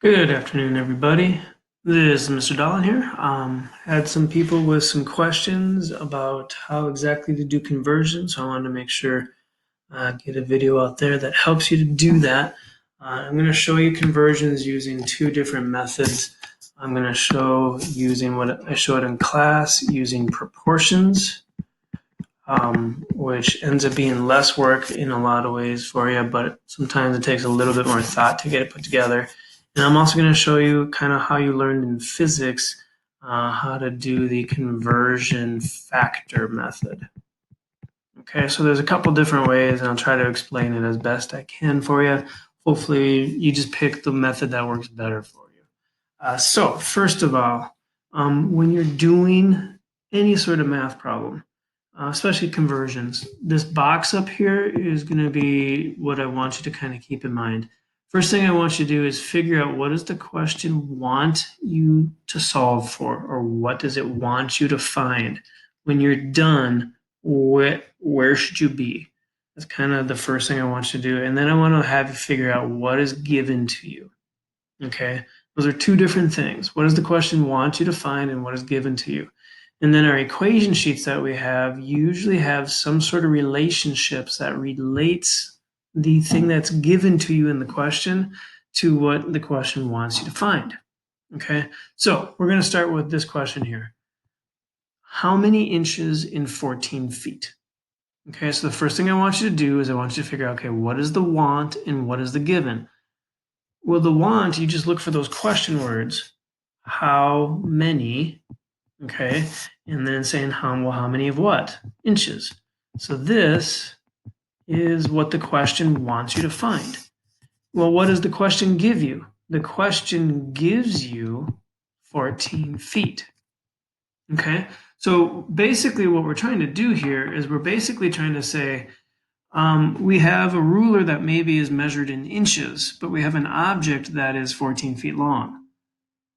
Good afternoon, everybody. This is Mr. Dolan here. Had some people with some questions about how exactly to do conversion, so I wanted to make sure get a video out there that helps you to do that. I'm going to show you conversions using two different methods. I'm going to show using what I showed in class using proportions, which ends up being less work in a lot of ways for you, but sometimes it takes a little bit more thought to get it put together. And I'm also going to show you kind of how you learned in physics how to do the conversion factor method. Okay, so there's a couple different ways, and I'll try to explain it as best I can for you. Hopefully, you just pick the method that works better for you. So, first of all, when you're doing any sort of math problem, especially conversions, this box up here is going to be what I want you to kind of keep in mind. First thing I want you to do is figure out what does the question want you to solve for, or what does it want you to find. When you're done, where should you be? That's kind of the first thing I want you to do. And then I want to have you figure out what is given to you. Okay, those are two different things. What does the question want you to find, and what is given to you? And then our equation sheets that we have usually have some sort of relationships that relates the thing that's given to you in the question to what the question wants you to find. Okay, so we're going to start with this question here. How many inches in 14 feet? Okay, so the first thing I want you to do is I want you to figure out, okay, what is the want and what is the given? Well, the want, you just look for those question words. How many, okay, and then saying how many of what? Inches. So this is what the question wants you to find. Well, what does the question give you? The question gives you 14 feet. Okay, so basically what we're trying to do here is we're basically trying to say, we have a ruler that maybe is measured in inches, but we have an object that is 14 feet long.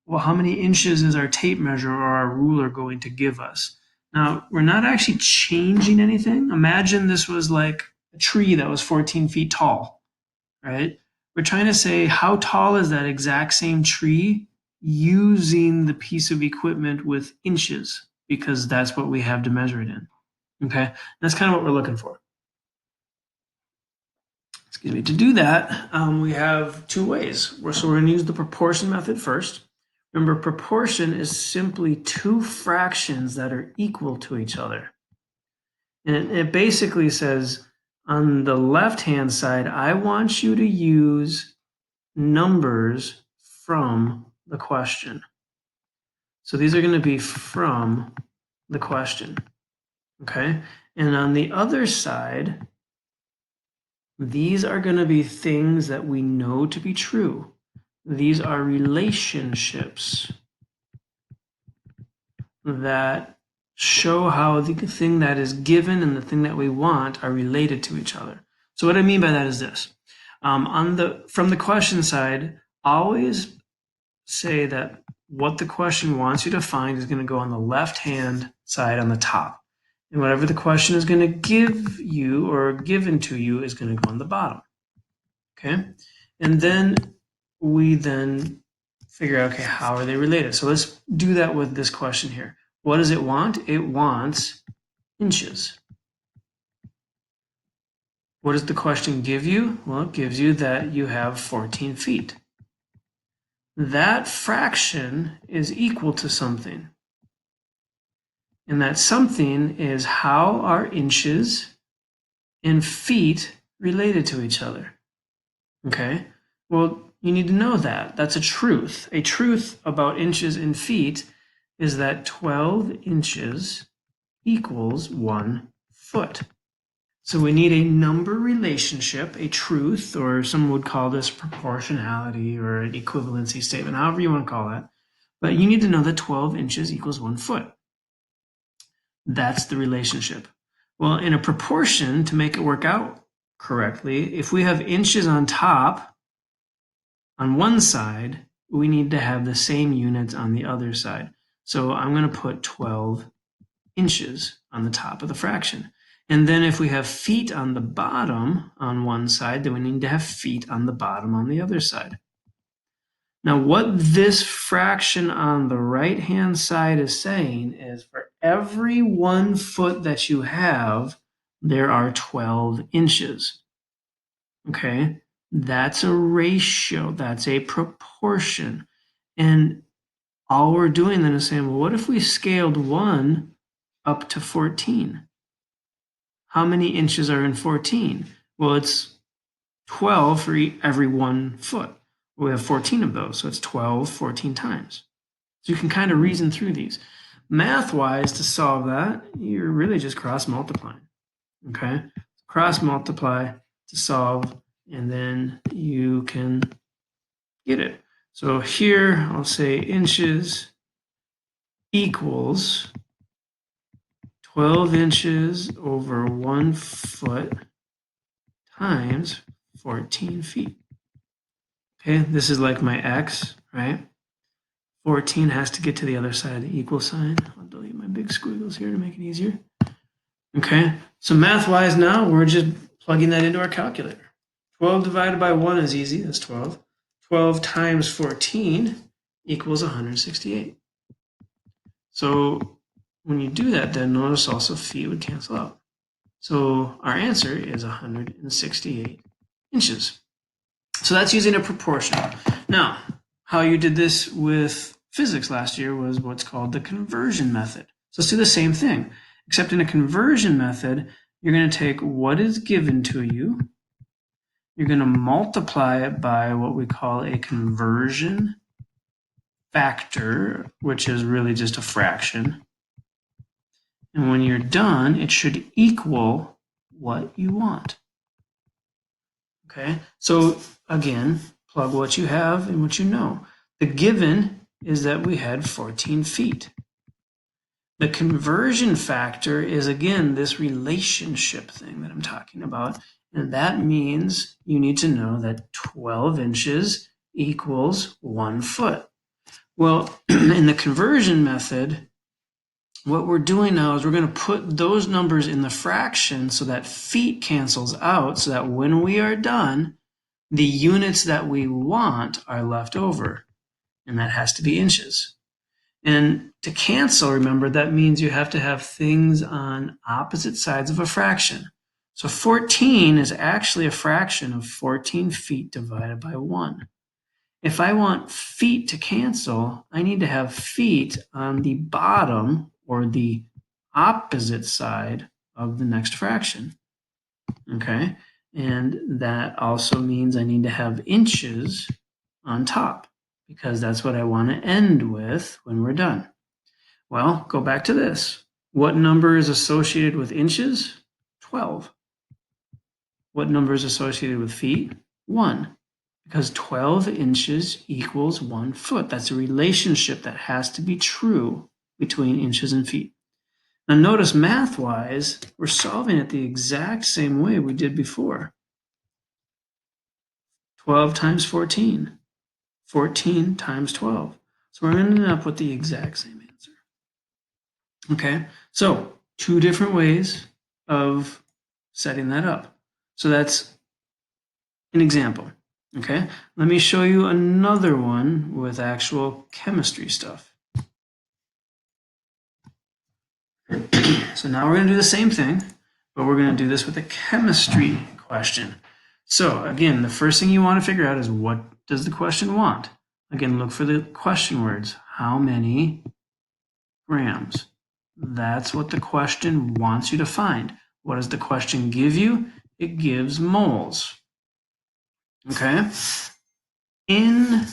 Well, how many inches is our tape measure or our ruler going to give us? Now, we're not actually changing anything. Imagine this was like a tree that was 14 feet tall, right? We're trying to say how tall is that exact same tree using the piece of equipment with inches, because that's what we have to measure it in. Okay, that's kind of what we're looking for. Excuse me. To do that, we have two ways. So we're going to use the proportion method first. Remember, proportion is simply two fractions that are equal to each other. And it basically says on the left-hand side, I want you to use numbers from the question. So these are going to be from the question. Okay. And on the other side, these are going to be things that we know to be true. These are relationships that show how the thing that is given and the thing that we want are related to each other. So what I mean by that is this. From the question side, always say that what the question wants you to find is going to go on the left-hand side on the top. And whatever the question is going to give you or given to you is going to go on the bottom. Okay? And then we then figure out, okay, how are they related? So let's do that with this question here. What does it want? It wants inches. What does the question give you? Well, it gives you that you have 14 feet. That fraction is equal to something. And that something is how are inches and feet related to each other? Okay? Well, you need to know that. That's a truth. A truth about inches and feet is that 12 inches equals 1 foot. So we need a number relationship, a truth, or some would call this proportionality or an equivalency statement, however you want to call it. But you need to know that 12 inches equals 1 foot. That's the relationship. Well, in a proportion, to make it work out correctly, if we have inches on top on one side, we need to have the same units on the other side. So I'm going to put 12 inches on the top of the fraction. And then if we have feet on the bottom on one side, then we need to have feet on the bottom on the other side. Now, what this fraction on the right-hand side is saying is for every 1 foot that you have, there are 12 inches. Okay, that's a ratio, that's a proportion. And all we're doing then is saying, well, what if we scaled 1 up to 14? How many inches are in 14? Well, it's 12 for every 1 foot. We have 14 of those, so it's 12 14 times. So you can kind of reason through these. Math-wise, to solve that, you're really just cross-multiplying. Okay? Cross-multiply to solve, and then you can get it. So here, I'll say inches equals 12 inches over 1 foot times 14 feet. Okay, this is like my x, right? 14 has to get to the other side of the equal sign. I'll delete my big squiggles here to make it easier. Okay, so math-wise now, we're just plugging that into our calculator. 12 divided by 1 is easy, that's 12. 12 times 14 equals 168. So when you do that, then notice also feet would cancel out. So our answer is 168 inches. So that's using a proportion. Now, how you did this with physics last year was what's called the conversion method. So let's do the same thing, except in a conversion method, you're going to take what is given to you, you're going to multiply it by what we call a conversion factor, which is really just a fraction. And when you're done, it should equal what you want. Okay, so again, plug what you have and what you know. The given is that we had 14 feet. The conversion factor is, again, this relationship thing that I'm talking about. And that means you need to know that 12 inches equals 1 foot. Well, in the conversion method, what we're doing now is we're going to put those numbers in the fraction so that feet cancels out, so that when we are done, the units that we want are left over, and that has to be inches. And to cancel, remember, that means you have to have things on opposite sides of a fraction. So 14 is actually a fraction of 14 feet divided by 1. If I want feet to cancel, I need to have feet on the bottom or the opposite side of the next fraction. Okay, and that also means I need to have inches on top because that's what I want to end with when we're done. Well, go back to this. What number is associated with inches? 12. What number is associated with feet? 1. Because 12 inches equals 1 foot. That's a relationship that has to be true between inches and feet. Now notice math-wise, we're solving it the exact same way we did before. 12 times 14. 14 times 12. So we're ending up with the exact same answer. Okay, so 2 different ways of setting that up. So that's an example. Okay, let me show you another one with actual chemistry stuff. So now we're going to do the same thing, but we're going to do this with a chemistry question. So again, the first thing you want to figure out is what does the question want? Again, look for the question words. How many grams? That's what the question wants you to find. What does the question give you? It gives moles. Okay? In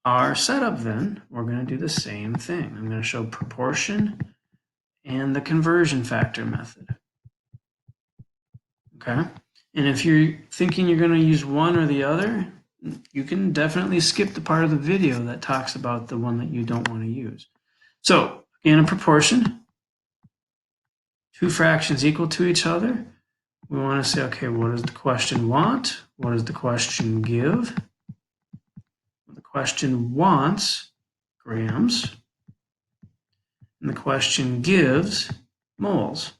our setup then, we're going to do the same thing. I'm going to show proportion and the conversion factor method. Okay? And if you're thinking you're going to use one or the other, you can definitely skip the part of the video that talks about the one that you don't want to use. So, again, a proportion, 2 fractions equal to each other. We want to say, okay, what does the question want? What does the question give? The question wants grams, and the question gives moles.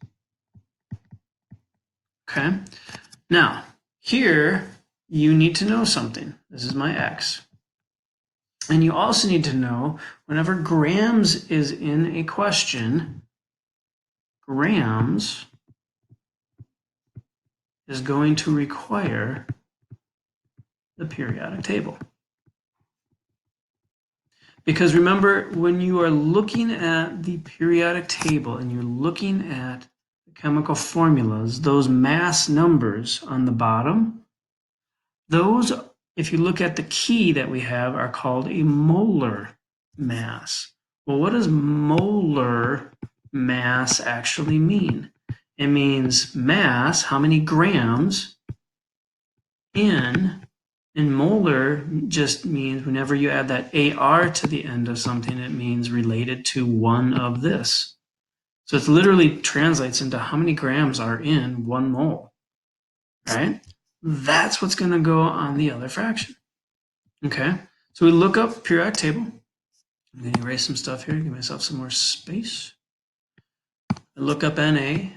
Okay, now here you need to know something. This is my x. And you also need to know whenever grams is in a question, grams is going to require the periodic table. Because remember, when you are looking at the periodic table and you're looking at the chemical formulas, those mass numbers on the bottom, those, if you look at the key that we have, are called a molar mass. Well, what does molar mass actually mean? It means mass, how many grams, in, and molar just means whenever you add that AR to the end of something, it means related to one of this. So it literally translates into how many grams are in 1 mole, right? That's what's going to go on the other fraction. Okay, so we look up periodic table. I'm going to erase some stuff here, give myself some more space. I look up Na.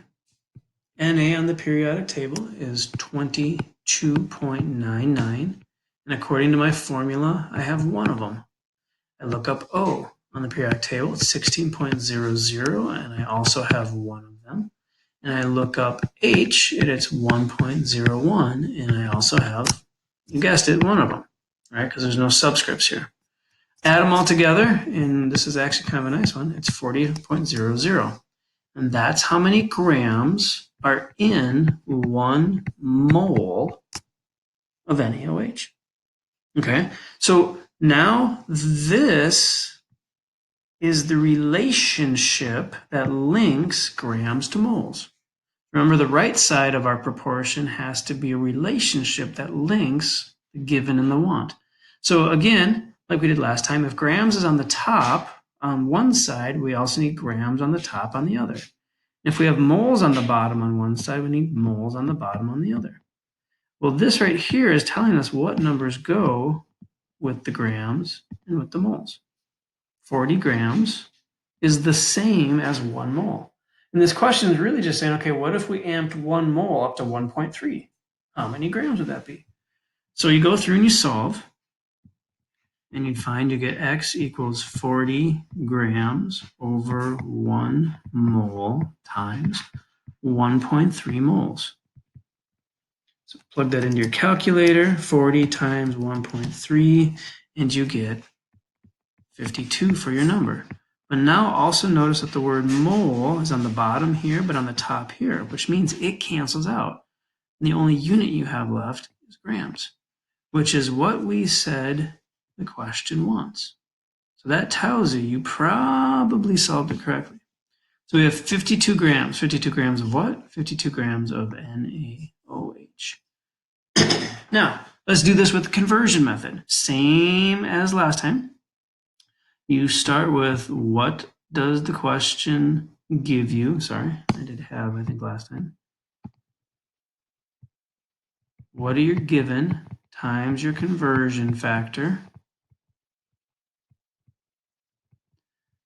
Na on the periodic table is 22.99. And according to my formula, I have one of them. I look up O on the periodic table, it's 16.00, and I also have one of them. And I look up H, and it's 1.01, and I also have, you guessed it, one of them, right? Because there's no subscripts here. Add them all together, and this is actually kind of a nice one. It's 40.00. And that's how many grams are in 1 mole of NaOH. Okay, so now this is the relationship that links grams to moles. Remember, the right side of our proportion has to be a relationship that links the given and the want. So again, like we did last time, if grams is on the top on one side, we also need grams on the top on the other. If we have moles on the bottom on one side, we need moles on the bottom on the other. Well, this right here is telling us what numbers go with the grams and with the moles. 40 grams is the same as 1 mole. And this question is really just saying, okay, what if we amped 1 mole up to 1.3? How many grams would that be? So you go through and you solve, and you'd find you get x equals 40 grams over 1 mole times 1.3 moles. So plug that into your calculator, 40 times 1.3, and you get 52 for your number. But now also notice that the word mole is on the bottom here, but on the top here, which means it cancels out. And the only unit you have left is grams, which is what we said the question wants. So that tells you probably solved it correctly. So we have 52 grams. 52 grams of what? 52 grams of NaOH. Now, let's do this with the conversion method. Same as last time. You start with what does the question give you? Sorry, I did have, I think, last time. What are you given times your conversion factor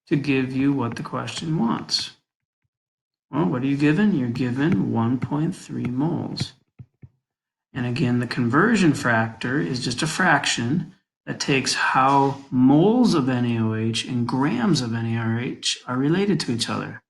to give you what the question wants? Well, what are you given? You're given 1.3 moles. And again, the conversion factor is just a fraction that takes how moles of NaOH and grams of NaOH are related to each other.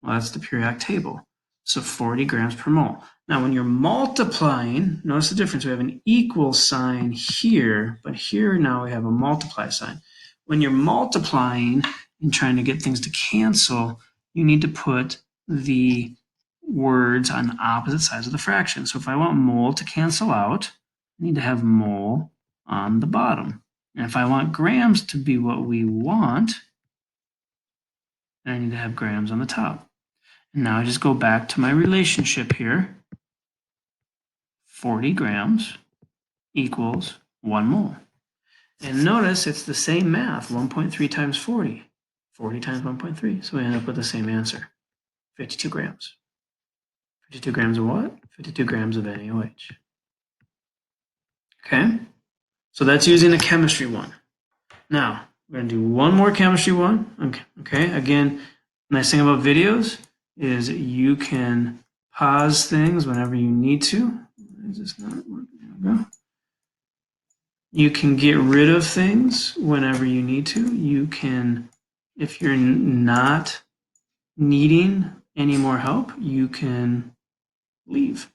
Well, that's the periodic table. So 40 grams per mole. Now, when you're multiplying, notice the difference. We have an equal sign here, but here now we have a multiply sign. When you're multiplying and trying to get things to cancel, you need to put the words on opposite sides of the fraction. So if I want mole to cancel out, I need to have mole on the bottom. And if I want grams to be what we want, then I need to have grams on the top. And now I just go back to my relationship here. 40 grams equals 1 mole. And notice it's the same math, 1.3 times 40. 40 times 1.3. So we end up with the same answer, 52 grams. 52 grams of what? 52 grams of NaOH. Okay, so that's using a chemistry one. Now, we're going to do one more chemistry one. Okay, again, nice thing about videos is you can pause things whenever you need to. Is this not working? There we go. You can get rid of things whenever you need to. You can, if you're not needing any more help, you can leave.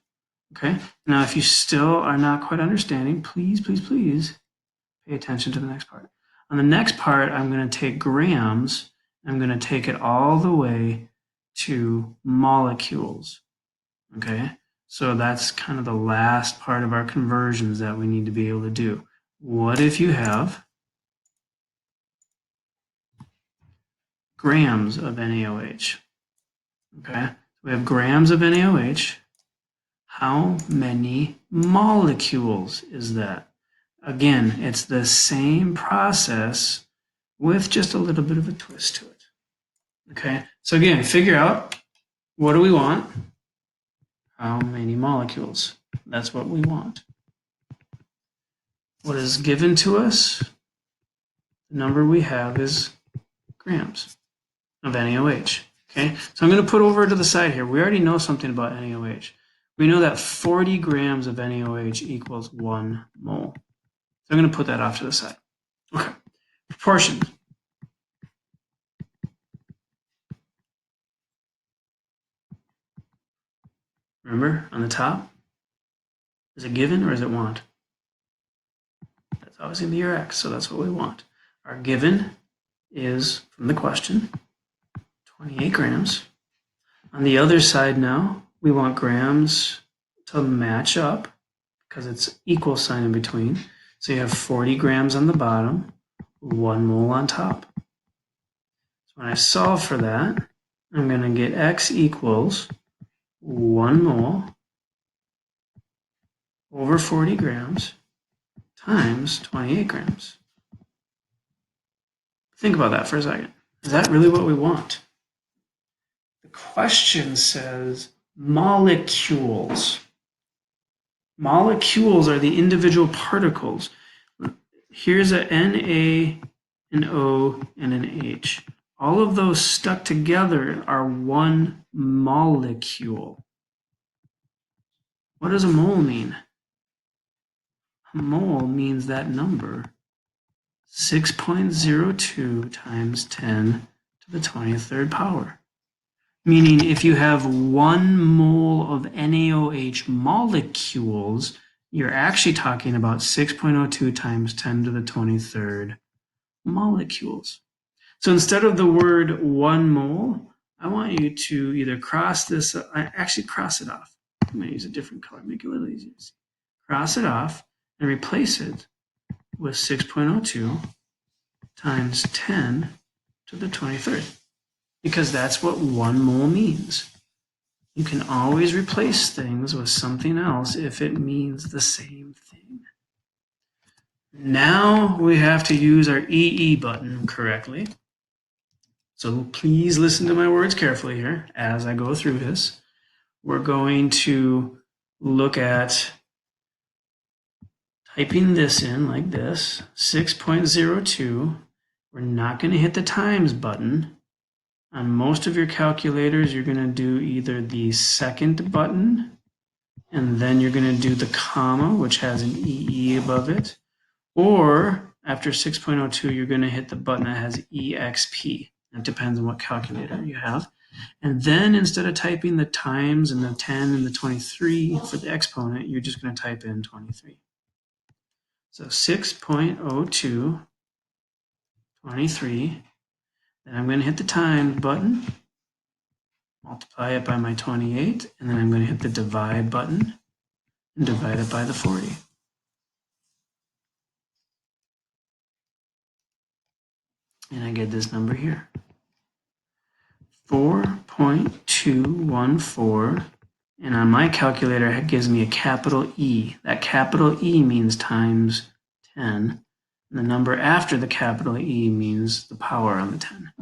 Okay? Now, if you still are not quite understanding, please pay attention to the next part. On the next part, I'm going to take grams. I'm going to take it all the way to molecules. Okay? So that's kind of the last part of our conversions that we need to be able to do. What if you have grams of NaOH? Okay? We have grams of NaOH. How many molecules is that? Again, it's the same process with just a little bit of a twist to it. Okay, so again, figure out what do we want? How many molecules? That's what we want. What is given to us? The number we have is grams of NaOH. Okay, so I'm going to put over to the side here. We already know something about NaOH. We know that 40 grams of NaOH equals 1 mole. So I'm going to put that off to the side. Okay, proportions. Remember, on the top, is it given or is it want? That's always going to be your x, so that's what we want. Our given is, from the question, 28 grams. On the other side now, we want grams to match up because it's equal sign in between. So you have 40 grams on the bottom, 1 mole on top. So when I solve for that, I'm going to get x equals 1 mole over 40 grams times 28 grams. Think about that for a second. Is that really what we want? The question says molecules. Molecules are the individual particles. Here's a Na, an O, and an H. All of those stuck together are one molecule. What does a mole mean? A mole means that number, 6.02 times 10 to the 23rd power. Meaning if you have 1 mole of NaOH molecules, you're actually talking about 6.02 times 10 to the 23rd molecules. So instead of the word 1 mole, I want you to either cross this, actually cross it off. I'm going to use a different color, make it a little easier to see. Cross it off and replace it with 6.02 times 10 to the 23rd. Because that's what 1 mole means. You can always replace things with something else if it means the same thing. Now we have to use our EE button correctly. So please listen to my words carefully here as I go through this. We're going to look at typing this in like this, 6.02. We're not going to hit the times button. On most of your calculators, you're going to do either the second button, and then you're going to do the comma, which has an EE above it, or after 6.02, you're going to hit the button that has EXP. It depends on what calculator you have. And then instead of typing the times and the 10 and the 23 for the exponent, you're just going to type in 23. So 6.02, 23. Then I'm going to hit the times button, multiply it by my 28, and then I'm going to hit the divide button and divide it by the 40. And I get this number here. 4.214, and on my calculator it gives me a capital E. That capital E means times 10, and the number after the capital E means the power on the 10.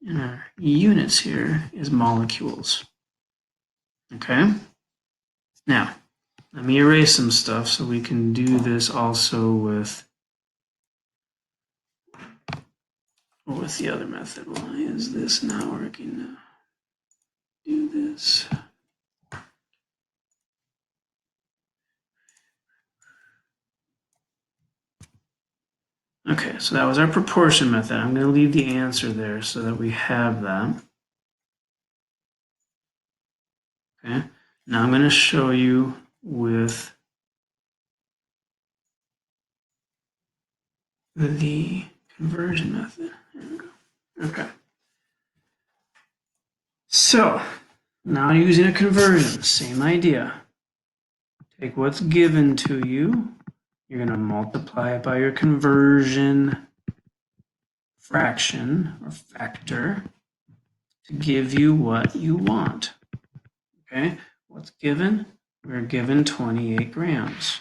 And our units here is molecules. Okay? Now, let me erase some stuff so we can do this also with the other method. Why is this not working now? Do this. Okay, so that was our proportion method. I'm going to leave the answer there so that we have that. Okay, now I'm going to show you with the conversion method. There we go. Okay. So now using a conversion, same idea. Take what's given to you. You're going to multiply it by your conversion fraction or factor to give you what you want. Okay, what's given? We're given 28 grams.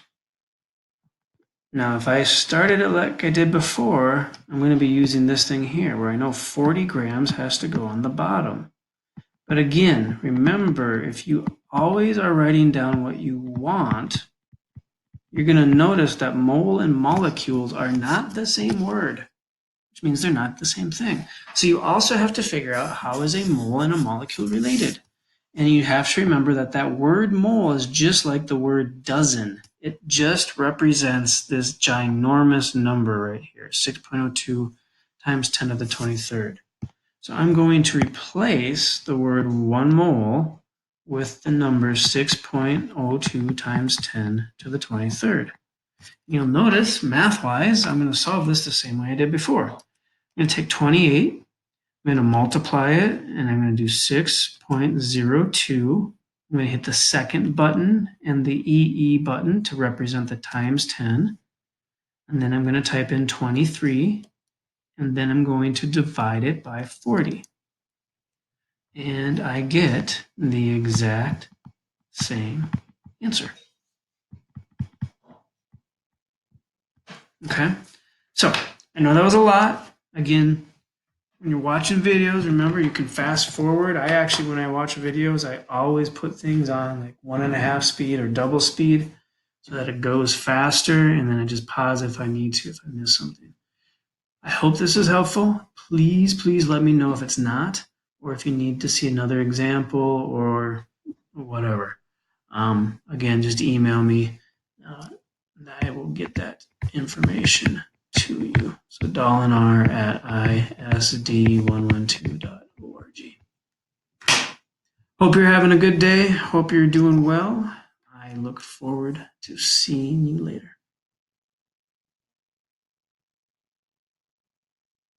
Now, if I started it like I did before, I'm going to be using this thing here where I know 40 grams has to go on the bottom. But again, remember, if you always are writing down what you want, you're going to notice that mole and molecules are not the same word, which means they're not the same thing. So you also have to figure out how is a mole and a molecule related. And you have to remember that that word mole is just like the word dozen. It just represents this ginormous number right here, 6.02 times 10 to the 23rd. So I'm going to replace the word 1 mole with the number 6.02 times 10 to the 23rd. You'll notice, math-wise, I'm going to solve this the same way I did before. I'm going to take 28, I'm going to multiply it, and I'm going to do 6.02. I'm going to hit the second button and the EE button to represent the times 10. And then I'm going to type in 23, and then I'm going to divide it by 40. And I get the exact same answer. Okay, so I know that was a lot. Again, when you're watching videos, remember you can fast forward. I actually, when I watch videos, I always put things on like 1.5 speed or double speed so that it goes faster, and then I just pause if I need to, if I miss something. I hope this is helpful. Please, please let me know if it's not, or if you need to see another example or whatever. Again, just email me, and I will get that information to you. So dolinar@isd112.org. Hope you're having a good day. Hope you're doing well. I look forward to seeing you later.